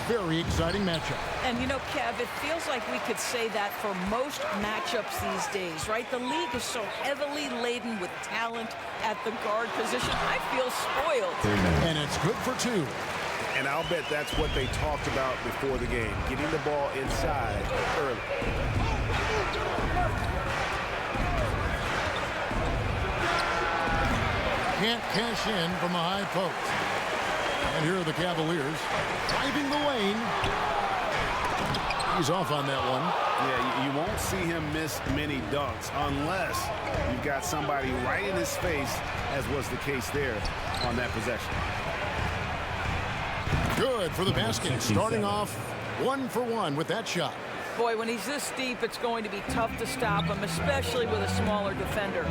very exciting matchup. And you know, Kev, it feels like we could say that for most matchups these days, right? The league is so heavily laden with talent at the guard position. I feel spoiled. And it's good for 2. And I'll bet that's what they talked about before the game, getting the ball inside early. Can't cash in from the high post. And here are the Cavaliers driving the lane. He's off on that one. Yeah, you won't see him miss many dunks unless you've got somebody right in his face, as was the case there on that possession. Good for the basket. Starting off 1 for 1 with that shot. Boy, when he's this deep, it's going to be tough to stop him, especially with a smaller defender.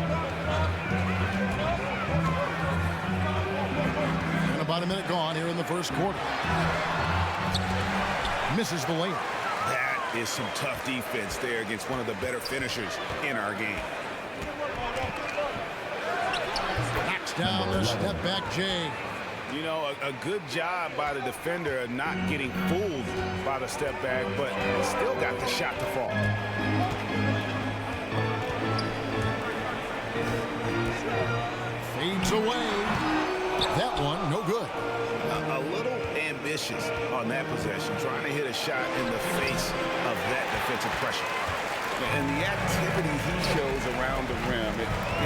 And about a minute gone here in the first quarter. Misses the layup. That is some tough defense there against one of the better finishers in our game. Knocks down the step back Jay. You know, a good job by the defender of not getting fooled by the step back, but still got the shot to fall. Fades away. That one, no good. A little ambitious on that possession, trying to hit a shot in the face of that defensive pressure. And the activity he shows around the rim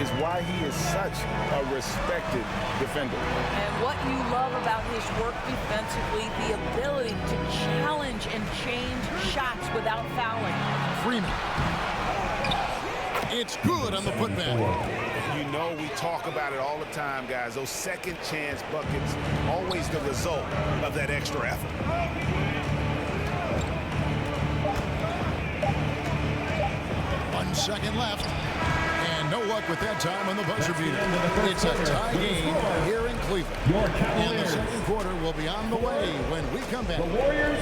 is why he is such a respected defender. And what you love about his work defensively, the ability to challenge and change shots without fouling. Freeman. It's good on the putback. You know we talk about it all the time, guys. Those second chance buckets, always the result of that extra effort. 1 second left. And no luck with that time on the buzzer beater. It's a tie game here in Cleveland. And the second quarter will be on the way when we come back. The Warriors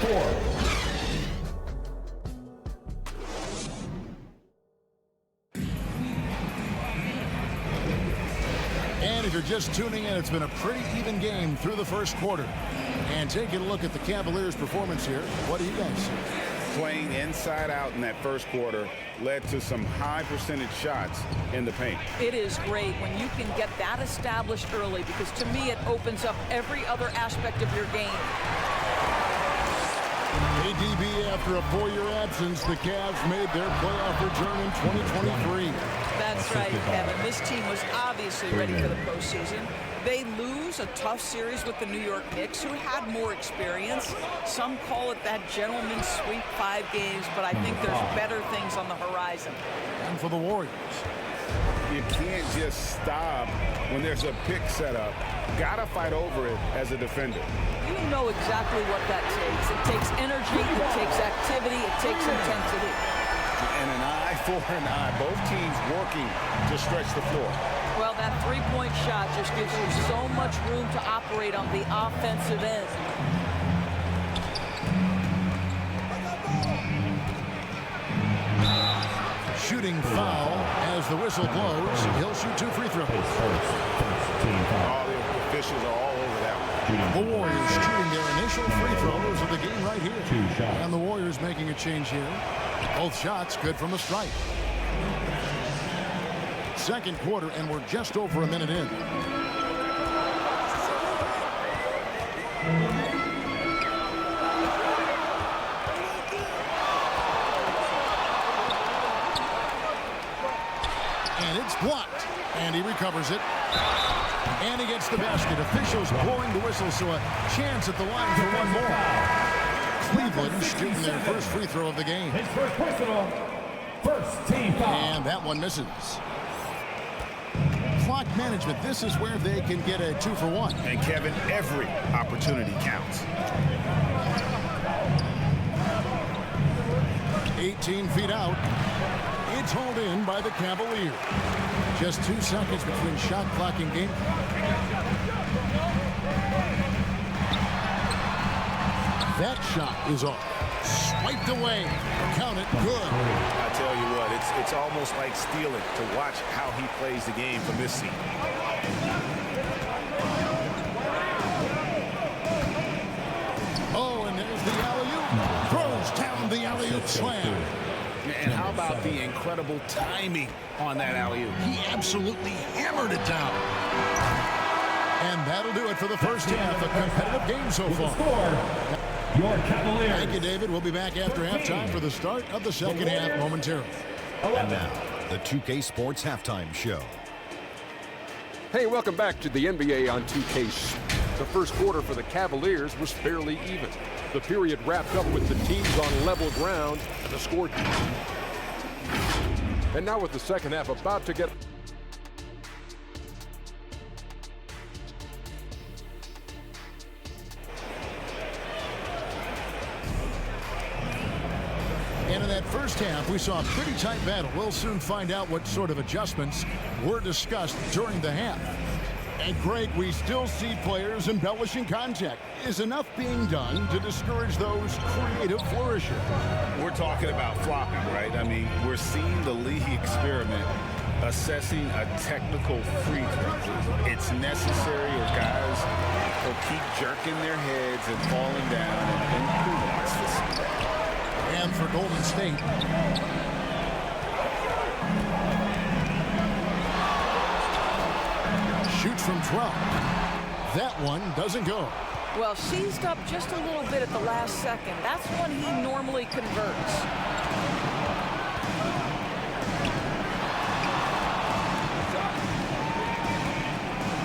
4. And if you're just tuning in, it's been a pretty even game through the first quarter. And taking a look at the Cavaliers' performance here, what do you guys see? Playing inside out in that first quarter led to some high percentage shots in the paint. It is great when you can get that established early, because to me it opens up every other aspect of your game. ADB, after a 4-year absence, the Cavs made their playoff return in 2023. That's right, Kevin. This team was obviously ready for the postseason. They lose a tough series with the New York Knicks, who had more experience. Some call it that gentleman's sweep, 5 games, but I think there's better things on the horizon. And for the Warriors. You can't just stop when there's a pick set up. Gotta fight over it as a defender. You know exactly what that takes. It takes energy, it takes activity, it takes intensity. And an eye for an eye. Both teams working to stretch the floor. Well, that three-point shot just gives you so much room to operate on the offensive end. Shooting foul as the whistle blows. He'll shoot 2 free throws. All the officials are all over that one. The Warriors shooting their initial free throws of the game right here. And the Warriors making a change here. Both shots good from the strike. Second quarter, and we're just over a minute in. And it's blocked. And he recovers it. And he gets the basket. Officials blowing the whistle, so a chance at the line for one more. Cleveland shooting their first free throw of the game. His first personal, first team foul. And that one misses. Clock management, this is where they can get a 2 for 1. And Kevin, every opportunity counts. 18 feet out. It's hauled in by the Cavaliers. Just 2 seconds between shot clock and game. That shot is off. Swiped away. Count it. Good. I tell you what, it's almost like stealing to watch how he plays the game from this seat. Oh, and there's the alley-oop. Throws down the alley-oop slam. And how about the incredible timing on that alley-oop? He absolutely hammered it down. And that'll do it for the first half. A competitive game so far. Your Cavaliers. Thank you, David. We'll be back after halftime for the start of the second half momentarily. And now, the 2K Sports Halftime Show. Hey, welcome back to the NBA on 2K. The first quarter for the Cavaliers was fairly even. The period wrapped up with the teams on level ground and the score. And now with the second half about to get... And in that first half, we saw a pretty tight battle. We'll soon find out what sort of adjustments were discussed during the half. And Greg, we still see players embellishing contact. Is enough being done to discourage those creative flourishes? We're talking about flopping, right? I mean, we're seeing the league experiment assessing a technical free throw. It's necessary or guys will keep jerking their heads and falling down. And who wants to see that? And for Golden State, shoots from 12. That one doesn't go. Well, seized up just a little bit at the last second. That's when he normally converts.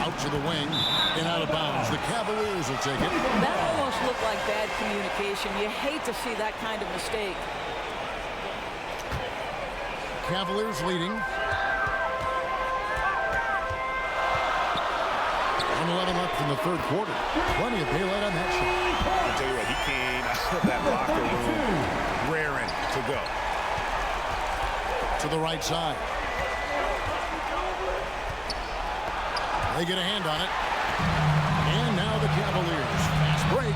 Out to the wing and out of bounds. The Cavaliers will take it. That almost looked like bad communication. You hate to see that kind of mistake. Cavaliers leading. 11 left in the third quarter. Plenty of daylight on that shot. I'll tell you what, he came out of that locker room raring to go. To the right side. They get a hand on it. And now the Cavaliers. Fast break.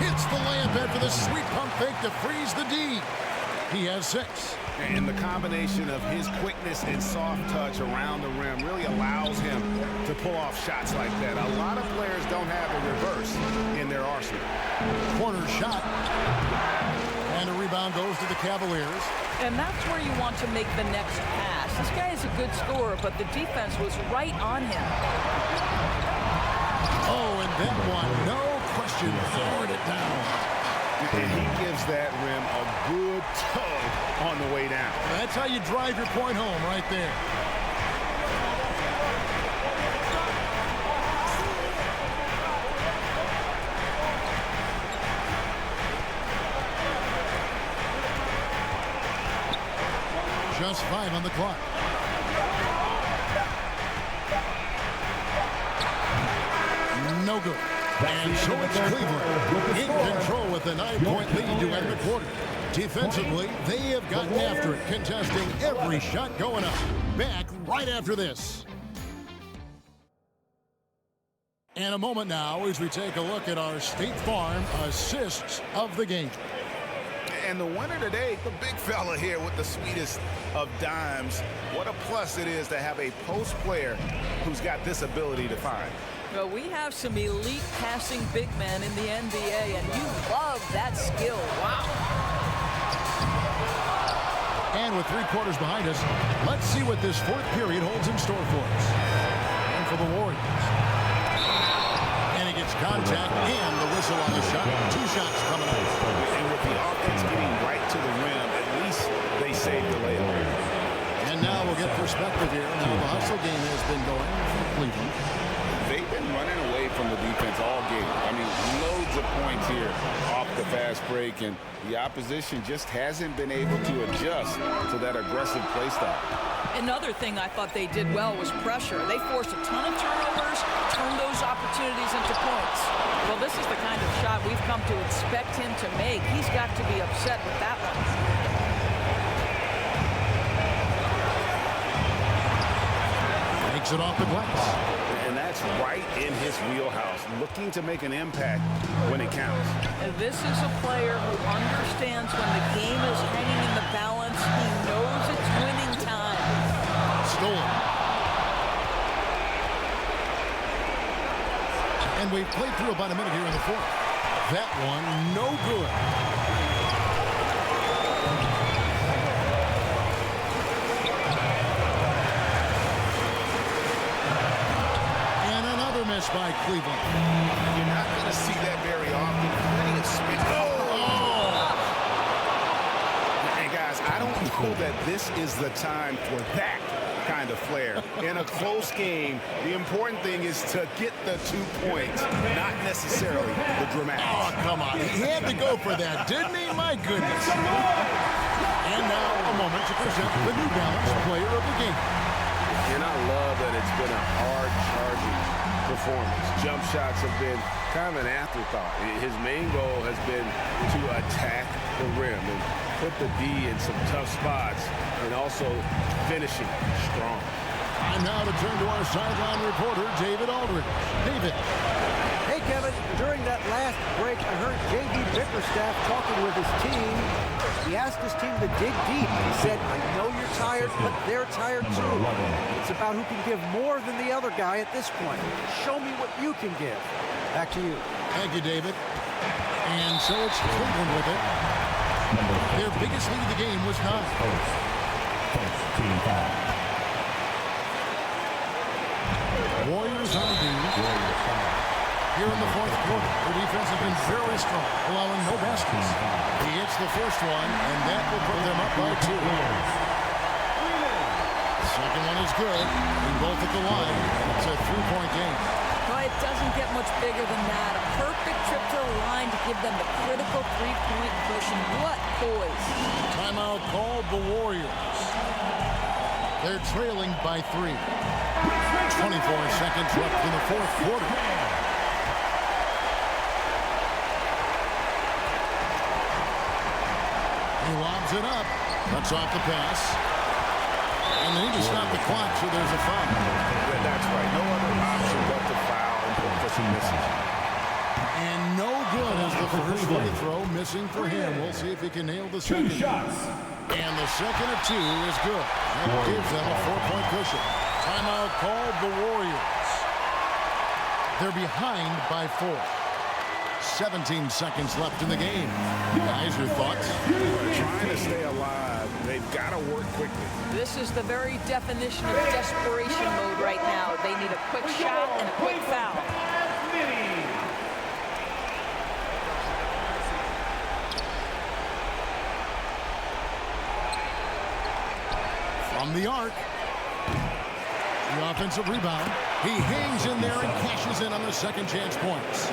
Hits the layup after the sweet pump fake to freeze the D. He has 6. And the combination of his quickness and soft touch around the rim really allows him to pull off shots like that. A lot of players don't have a reverse in their arsenal. Corner shot. And a rebound goes to the Cavaliers. And that's where you want to make the next pass. This guy is a good scorer, but the defense was right on him. Oh, and that one, no question, hammered it down. And he gives that rim a good tug on the way down. That's how you drive your point home right there. Just 5 on the clock. No good. And so it's Cleveland in control with a 9-point lead to end the quarter. Defensively, they have gotten after it, contesting every shot going up. Back right after this. And a moment now as we take a look at our State Farm assists of the game. And the winner today, the big fella here with the sweetest of dimes. What a plus it is to have a post player who's got this ability to find. Well, we have some elite passing big men in the NBA, and you love that skill. Wow. And with 3 quarters behind us, let's see what this fourth period holds in store for us. And for the Warriors. And he gets contact and the whistle on the shot. 2 shots coming up. And with the offense getting right to the rim, at least they saved the layup. And now we'll get perspective here on how the hustle game has been going for Cleveland. They've been running away from the defense all game. I mean, loads of points here off the fast break, and the opposition just hasn't been able to adjust to that aggressive play style. Another thing I thought they did well was pressure. They forced a ton of turnovers, turned those opportunities into points. Well, this is the kind of shot we've come to expect him to make. He's got to be upset with that one. Takes it off the glass. And that's right in his wheelhouse, looking to make an impact when it counts. And this is a player who understands when the game is hanging in the balance. He knows it's winning time. Stolen. And we've played through about a minute here in the fourth. That one, no good. And another miss by Cleveland. You're not going to see that very often. Plenty of spin. And guys, I don't know that this is the time for that kind of flair. In a close game, the important thing is to get the 2 points, not necessarily the dramatics. Oh, come on. He had to go for that, didn't he? My goodness. And now a moment to present the New Balance player of the game. And I love that it's been a hard-charging performance. Jump shots have been kind of an afterthought. His main goal has been to attack the rim and put the D in some tough spots and also finishing strong. And now to turn to our sideline reporter, David Aldridge. David. Hey, Kevin. During that last break, I heard J.D. Bickerstaff talking with his team. He asked his team to dig deep. He said, I know you're tired, but they're tired too. It's about who can give more than the other guy at this point. Show me what you can give. Back to you. Thank you, David. And so it's Cleveland with it. Their biggest lead of the game was 9. Team foul. Warriors on D. Here in the fourth quarter, the defense has been very strong, allowing no baskets. He hits the first one, and that will put them up by 2. Second one is good. We both at the line. It's a 3-point game. Well, it doesn't get much bigger than that. A perfect trip to the line to give them the critical 3-point cushion. What poise. Timeout called the Warriors. They're trailing by 3. 24 seconds left in the fourth quarter. He lobs it up. Cuts off the pass. And they need to stop the clock, so there's a foul. Yeah, that's right. No other option but to foul for some misses. And no good as the first free throw missing for him. We'll see if he can nail the second. 2 shots. And the second of 2 is good. That gives them a 4-point cushion. Timeout called the Warriors. They're behind by 4. 17 seconds left in the game. Guys, your thoughts? Trying to stay alive, they've got to work quickly. This is the very definition of desperation mode right now. They need a quick shot and a quick foul. From the arc. The offensive rebound. He hangs in there and cashes in on the second chance points.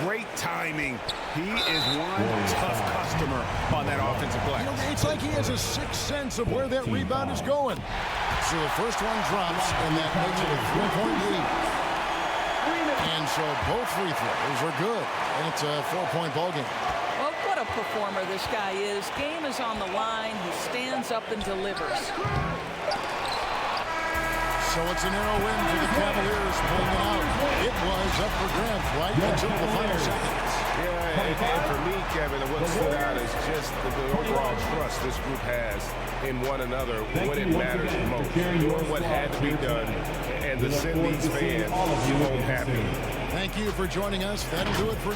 Great timing. He is one tough customer on that offensive glass. You know, it's like he has a sixth sense of where that rebound is going. So the first one drops, and that makes it a 3-point lead. And so both free throws are good, and it's a 4-point ball game. Well, what a performer this guy is. Game is on the line. He stands up and delivers. So it's a narrow win for the Cavaliers, pulling it out. It was up for grabs right until the final seconds. Yeah, and for me, Kevin, what stood out is just the overall trust this group has in one another when it matters most. Doing what had to be done, and to send these fans home happy. Thank you for joining us. That'll do it for